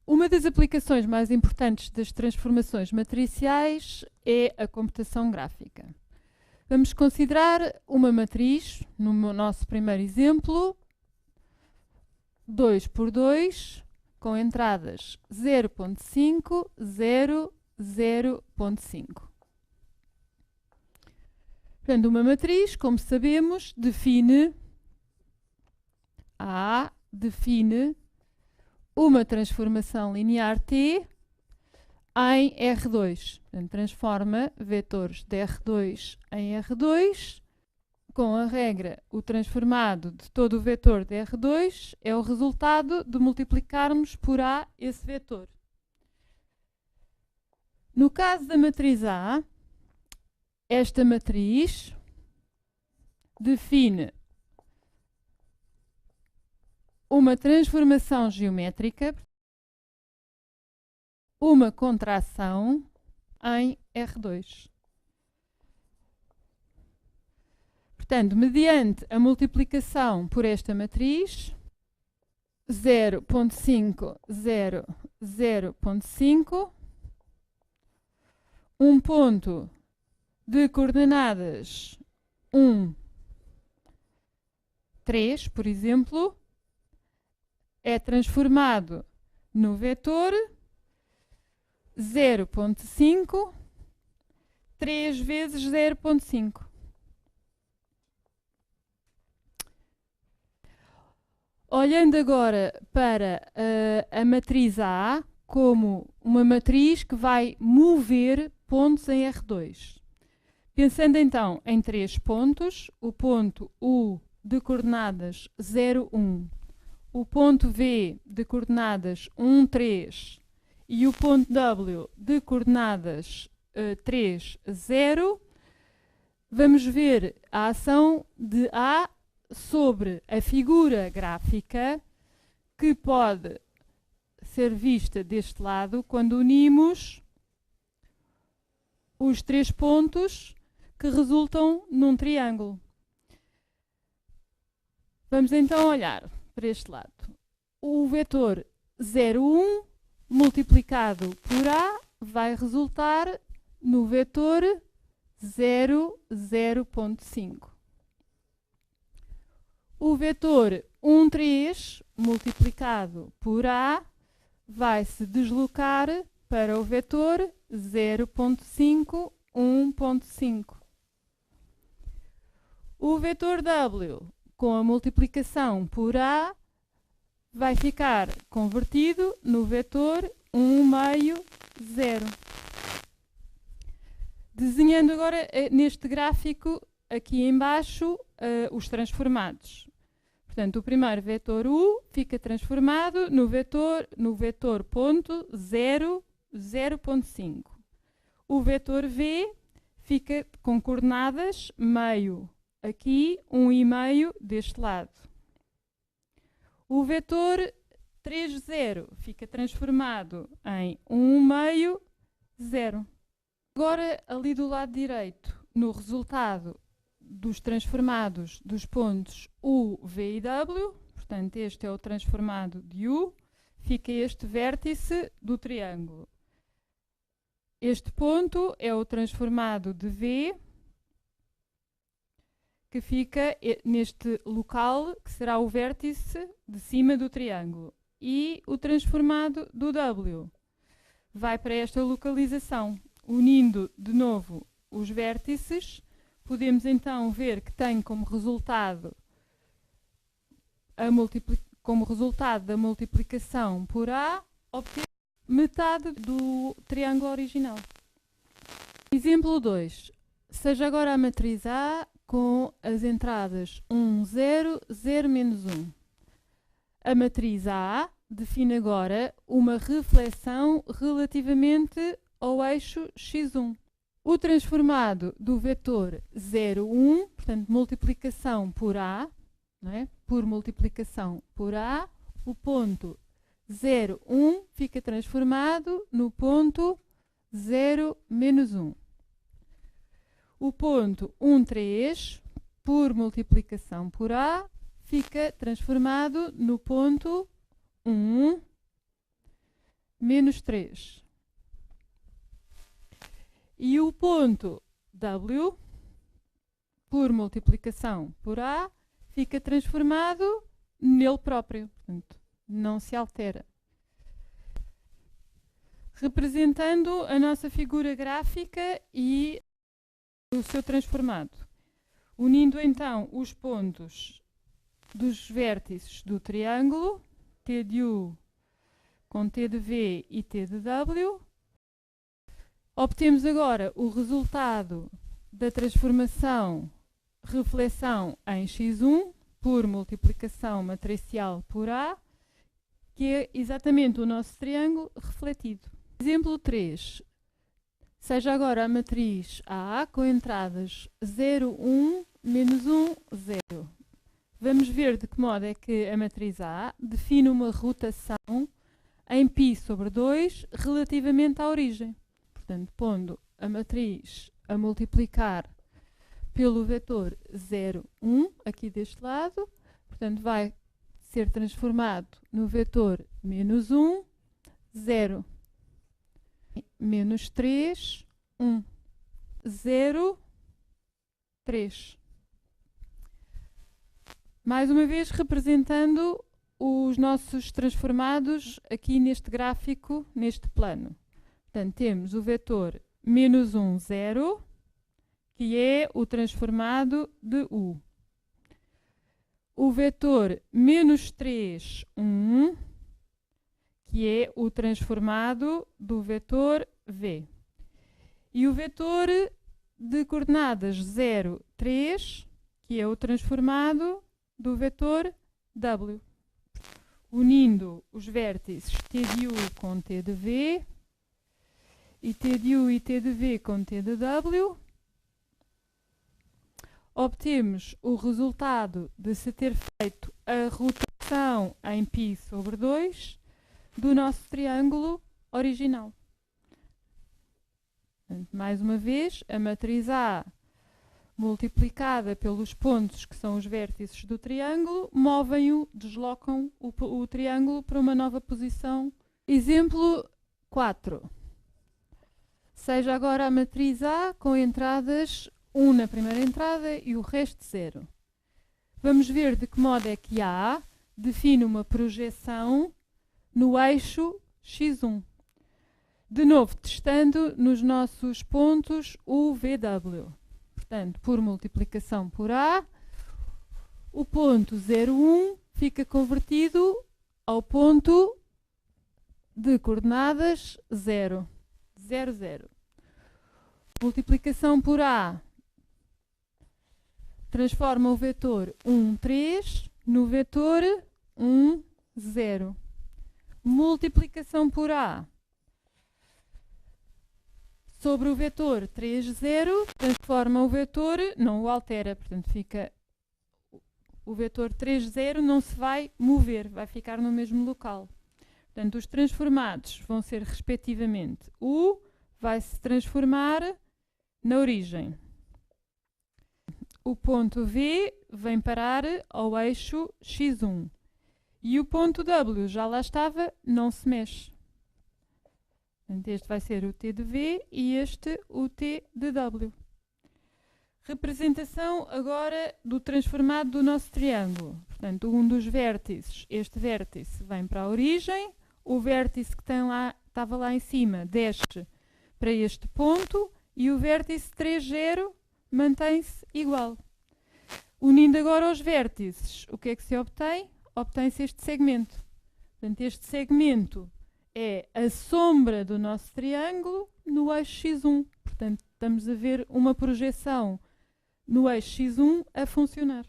Uma das aplicações mais importantes das transformações matriciais é a computação gráfica. Vamos considerar uma matriz, no nosso primeiro exemplo, 2 por 2, com entradas 0.5, 0, 0.5. Portanto, uma matriz, como sabemos, define uma transformação linear T em R2. Portanto, transforma vetores de R2 em R2. Com a regra, o transformado de todo o vetor de R2 é o resultado de multiplicarmos por A esse vetor. No caso da matriz A, esta matriz define uma transformação geométrica, uma contração em R2. Portanto, mediante a multiplicação por esta matriz, 0.5, 0, 0.5, um ponto de coordenadas 1, 3, por exemplo, é transformado no vetor 0.5, 3 vezes 0.5. Olhando agora para a matriz A como uma matriz que vai mover pontos em R2. Pensando então em 3 pontos, o ponto U de coordenadas 0, 1, o ponto V de coordenadas 1, 3 e o ponto W de coordenadas 3, 0, vamos ver a ação de A sobre a figura gráfica que pode ser vista deste lado quando unimos os 3 pontos que resultam num triângulo. Vamos então olhar para este lado. O vetor 0, 1 multiplicado por A vai resultar no vetor 0, 0.5. O vetor 1, 3 multiplicado por A vai se deslocar para o vetor 0.5, 1.5. O vetor W, com a multiplicação por A, vai ficar convertido no vetor 1 meio, 0. Desenhando agora neste gráfico, aqui em baixo, os transformados. Portanto, o primeiro vetor U fica transformado no vetor ponto 0, 0.5. O vetor V fica com coordenadas meio aqui, 1,5 deste lado. O vetor 3, 0 fica transformado em 1,5, 0. Agora, ali do lado direito, no resultado dos transformados dos pontos U, V e W, portanto, este é o transformado de U, fica este vértice do triângulo. Este ponto é o transformado de V, que fica neste local, que será o vértice de cima do triângulo. E o transformado do W vai para esta localização. Unindo de novo os vértices, podemos então ver que tem como resultado da multiplicação por A, obter metade do triângulo original. Exemplo 2. Seja agora a matriz A com as entradas 1, 0, 0, menos 1. A matriz A define agora uma reflexão relativamente ao eixo x1. O transformado do vetor 0, 1, portanto, multiplicação por A, não é? Por multiplicação por A, o ponto 0, 1 fica transformado no ponto 0, menos 1. O ponto 1, 3, por multiplicação por A, fica transformado no ponto 1, menos 3. E o ponto W, por multiplicação por A, fica transformado nele próprio. Portanto, não se altera. Representando a nossa figura gráfica e o seu transformado. Unindo então os pontos dos vértices do triângulo, T de U com T de V e T de W, obtemos agora o resultado da transformação reflexão em x1 por multiplicação matricial por A, que é exatamente o nosso triângulo refletido. Exemplo 3. Seja agora a matriz A com entradas 0, 1, menos 1, 0. Vamos ver de que modo é que a matriz A define uma rotação em π sobre 2 relativamente à origem. Portanto, pondo a matriz a multiplicar pelo vetor 0, 1, aqui deste lado, portanto, vai ser transformado no vetor menos 1, 0, menos 3, 1, 0, 3. Mais uma vez representando os nossos transformados aqui neste gráfico, neste plano. Portanto, temos o vetor menos 1, 0, que é o transformado de U. O vetor menos 3, 1, que é o transformado do vetor V. E o vetor de coordenadas 0, 3, que é o transformado do vetor W. Unindo os vértices T de U com T de V, e T de U e T de V com T de W, obtemos o resultado de se ter feito a rotação em π sobre 2 do nosso triângulo original. Mais uma vez, a matriz A multiplicada pelos pontos que são os vértices do triângulo, movem-o, deslocam o triângulo para uma nova posição. Exemplo 4. Seja agora a matriz A com entradas 1 na primeira entrada e o resto 0. Vamos ver de que modo é que A define uma projeção no eixo x1. De novo, testando nos nossos pontos o VW. Portanto, por multiplicação por A, o ponto 0, 1 fica convertido ao ponto de coordenadas 0, 0, 0. Multiplicação por A transforma o vetor 1, 3 no vetor 1, 0. Multiplicação por A sobre o vetor 3, 0, transforma o vetor, não o altera, portanto fica o vetor 3, 0 não se vai mover, vai ficar no mesmo local. Portanto, os transformados vão ser respectivamente U vai se transformar na origem. O ponto V vem parar ao eixo x1 e o ponto W já lá estava, não se mexe. Portanto, este vai ser o T de V e este o T de W. Representação agora do transformado do nosso triângulo. Portanto, um dos vértices, este vértice vem para a origem, o vértice que estava lá em cima desce para este ponto e o vértice 3, 0 mantém-se igual. Unindo agora os vértices, o que é que se obtém? Obtém-se este segmento. Portanto, este segmento é a sombra do nosso triângulo no eixo x1. Portanto, estamos a ver uma projeção no eixo x1 a funcionar.